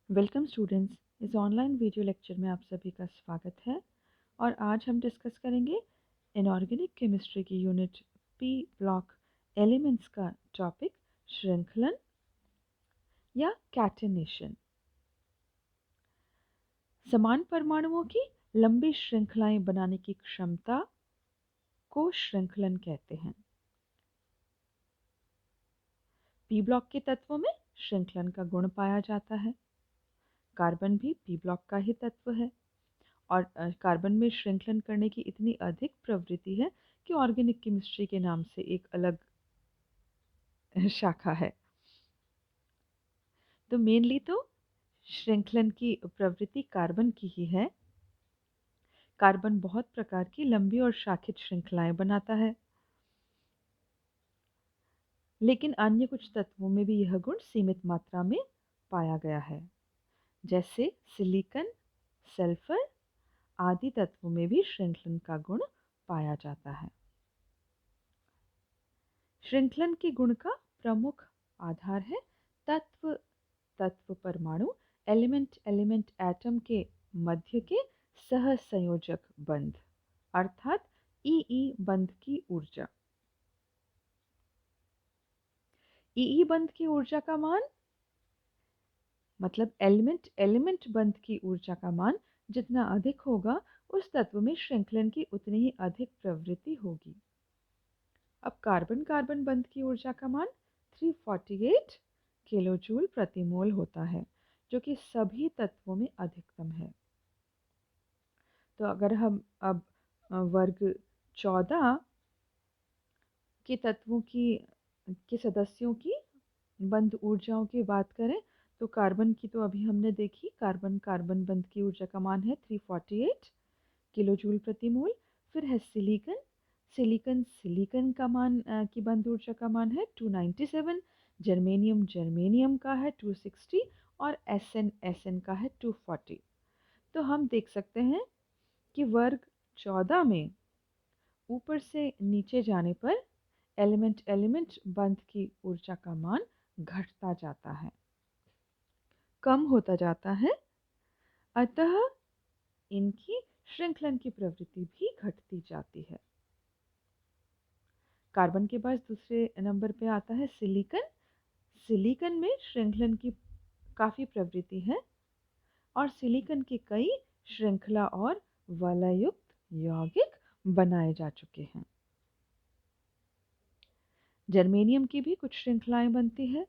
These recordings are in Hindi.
Welcome students. इस ऑनलाइन वीडियो लेक्चर में आप सभी का स्वागत है और आज हम डिस्कस करेंगे इनऑर्गेनिक केमिस्ट्री की यूनिट पी ब्लॉक एलिमेंट्स का टॉपिक श्रृंखलन या कैटेनेशन। समान परमाणुओं की लंबी श्रृंखलाएं बनाने की क्षमता को श्रृंखलन कहते हैं। पी ब्लॉक के तत्वों में श्रृंखलन का गुण पाया जाता है। कार्बन भी पी ब्लॉक का ही तत्व है और कार्बन में श्रृंखलन करने की इतनी अधिक प्रवृत्ति है कि ऑर्गेनिक केमिस्ट्री के नाम से एक अलग शाखा है। तो मेनली तो श्रृंखलन की प्रवृत्ति कार्बन की ही है। कार्बन बहुत प्रकार की लंबी और शाखित श्रृंखलाएं बनाता है, लेकिन अन्य कुछ तत्वों में भी यह गुण सीमित मात्रा में पाया गया है। जैसे सिलिकॉन, सल्फर आदि तत्वों में भी श्रृंखलन का गुण पाया जाता है। श्रृंखलन के गुण का प्रमुख आधार है तत्व तत्व परमाणु एलिमेंट एलिमेंट एटम के मध्य के सहसंयोजक बंध अर्थात ई बंध की ऊर्जा। ई बंध की ऊर्जा का मान मतलब एलिमेंट एलिमेंट बंध की ऊर्जा का मान जितना अधिक होगा उस तत्व में श्रृंखलन की उतनी ही अधिक प्रवृत्ति होगी। अब कार्बन कार्बन बंध की ऊर्जा का मान 348 किलोजूल प्रति मोल होता है, जो कि सभी तत्वों में अधिकतम है। तो अगर हम अब वर्ग 14 के तत्वों की के सदस्यों की बंध ऊर्जाओं की बात करें तो कार्बन की तो अभी हमने देखी, कार्बन कार्बन बंध की ऊर्जा का मान है 348 किलोजूल प्रति मोल। फिर है सिलिकॉन, सिलिकॉन सिलिकॉन का मान की बंध ऊर्जा का मान है 297। जर्मेनियम जर्मेनियम का है 260 और एसएन का है 240। तो हम देख सकते हैं कि वर्ग 14 में ऊपर से नीचे जाने पर एलिमेंट एलिमेंट बंध की ऊर्जा का मान घटता जाता है, कम होता जाता है, अतः इनकी श्रृंखलन की प्रवृत्ति भी घटती जाती है। कार्बन के बाद दूसरे नंबर पे आता है सिलिकॉन। सिलिकॉन में श्रृंखलन की काफ़ी प्रवृत्ति है और सिलिकॉन के कई श्रृंखला और वलयुक्त यौगिक बनाए जा चुके हैं। जर्मेनियम की भी कुछ श्रृंखलाएं बनती है।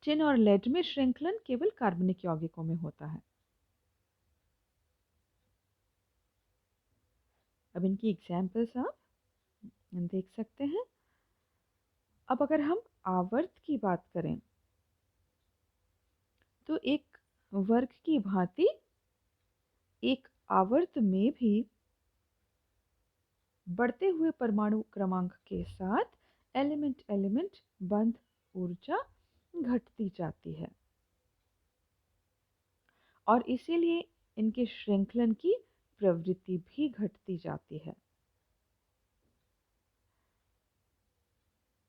टिन और लेड में श्रृंखलन केवल कार्बनिक यौगिकों में होता है। अब इनकी एग्जाम्पल्स आप देख सकते हैं। अब अगर हम आवर्त की बात करें तो एक वर्ग की भांति एक आवर्त में भी बढ़ते हुए परमाणु क्रमांक के साथ एलिमेंट एलिमेंट बंध ऊर्जा घटती जाती है और इसीलिए इनके श्रृंखलन की प्रवृत्ति भी घटती जाती है।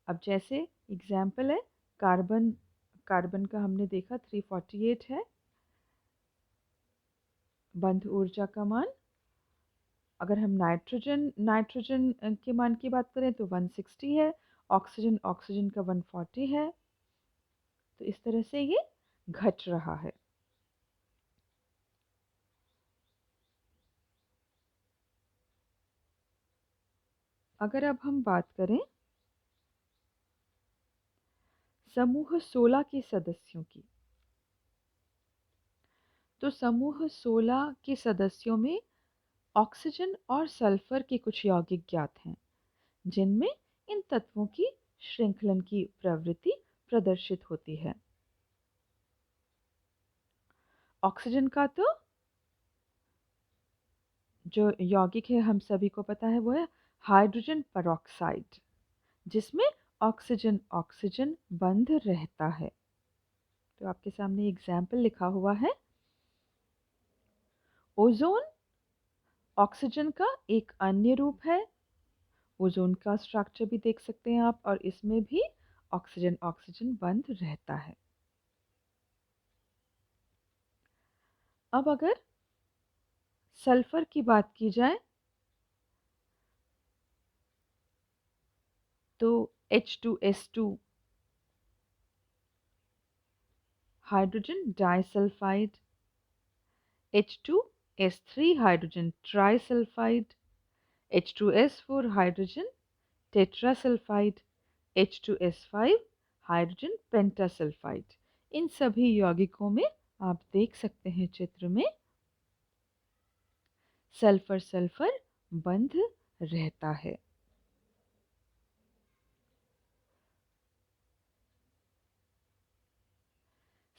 अब जैसे एग्जाम्पल है कार्बन, कार्बन का हमने देखा 348 है बंध ऊर्जा का मान। अगर हम नाइट्रोजन नाइट्रोजन के मान की बात करें तो 160 है, ऑक्सीजन ऑक्सीजन का 140 है। तो इस तरह से ये घट रहा है। अगर अब हम बात करें समूह 16 के सदस्यों की, तो समूह 16 के सदस्यों में ऑक्सीजन और सल्फर के कुछ यौगिक ज्ञात हैं जिनमें इन तत्वों की श्रृंखलन की प्रवृत्ति प्रदर्शित होती है। ऑक्सीजन का तो जो यौगिक है हम सभी को पता है वो है हाइड्रोजन परऑक्साइड, जिसमें ऑक्सीजन ऑक्सीजन बंध रहता है। तो आपके सामने एग्जाम्पल लिखा हुआ है। ओजोन ऑक्सीजन का एक अन्य रूप है। ओजोन का स्ट्रक्चर भी देख सकते हैं आप और इसमें भी ऑक्सीजन ऑक्सीजन बंध रहता है। अब अगर सल्फर की बात की जाए तो H2S2 hydrogen disulphide, H2S3 hydrogen trisulphide, H2S4 hydrogen tetrasulphide, H2S5 hydrogen pentasulphide. इन सभी यौगिकों में आप देख सकते हैं चित्र में सल्फर सल्फर बंध रहता है।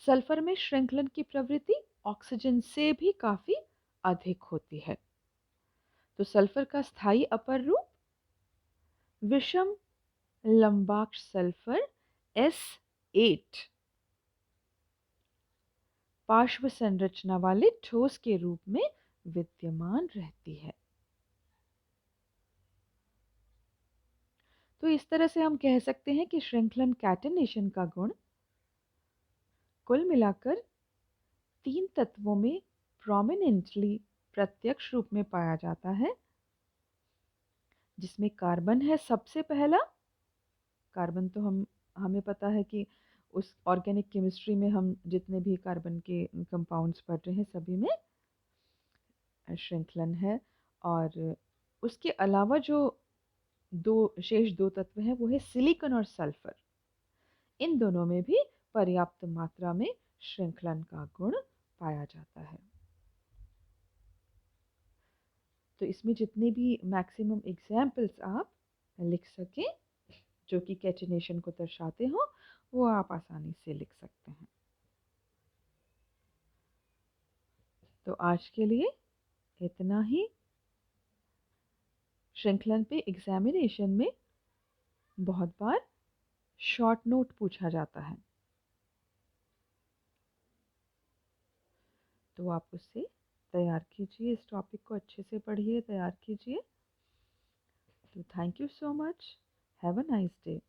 सल्फर में श्रृंखलन की प्रवृत्ति ऑक्सीजन से भी काफी अधिक होती है। तो सल्फर का स्थायी अपर रूप विषम लंबाक्ष सल्फर S8 पार्श्व संरचना वाले ठोस के रूप में विद्यमान रहती है। तो इस तरह से हम कह सकते हैं कि श्रृंखलन कैटेनेशन का गुण कुल मिलाकर 3 तत्वों में प्रोमिनेंटली प्रत्यक्ष रूप में पाया जाता है, जिसमें कार्बन है सबसे पहला। कार्बन तो हमें पता है कि उस ऑर्गेनिक केमिस्ट्री में हम जितने भी कार्बन के कंपाउंड्स पढ़ रहे हैं सभी में श्रृंखलन है। और उसके अलावा जो शेष दो तत्व हैं वो है सिलिकॉन और सल्फर। इन दोनों में भी पर्याप्त मात्रा में श्रृंखलन का गुण पाया जाता है। तो इसमें जितने भी मैक्सिमम एग्जाम्पल्स आप लिख सकें जो कि कैटिनेशन को दर्शाते हो वो आप आसानी से लिख सकते हैं। तो आज के लिए इतना ही। श्रृंखलन पे एग्जामिनेशन में बहुत बार शॉर्ट नोट पूछा जाता है, तो आप उससे तैयार कीजिए, इस टॉपिक को अच्छे से पढ़िए, तैयार कीजिए। तो thank you so much, have a nice day.